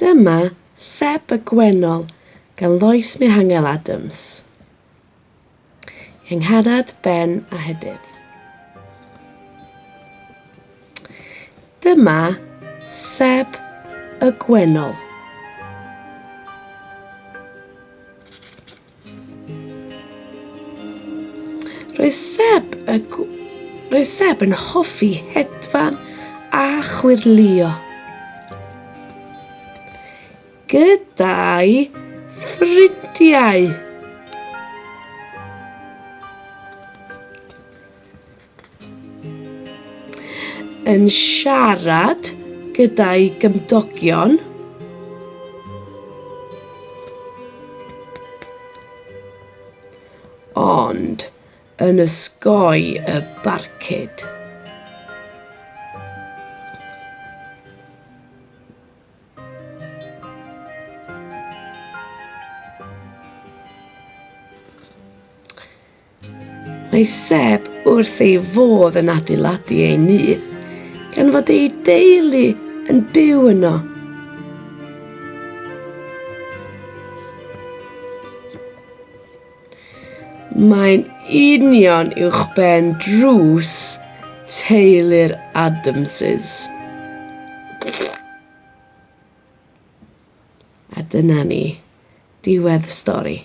Dyma Seb y Gwennol gan Lois Mihangel Adams. Angharad Ben a Hedydd. Dyma Seb y Gwennol. Roedd Seb yn hoffi hedfan a chwirlio. Gyda'i ffrindiau. Yn siarad gyda'i gymdogion. Ond yn ysgoi y barcud. Mae Seb wrth ei fodd yn adeiladu ei nyth, gan fod ei deulu yn byw yno. Mae'n union uwchben drws teulu'r Adamses. A dyna ni, diwedd y stori.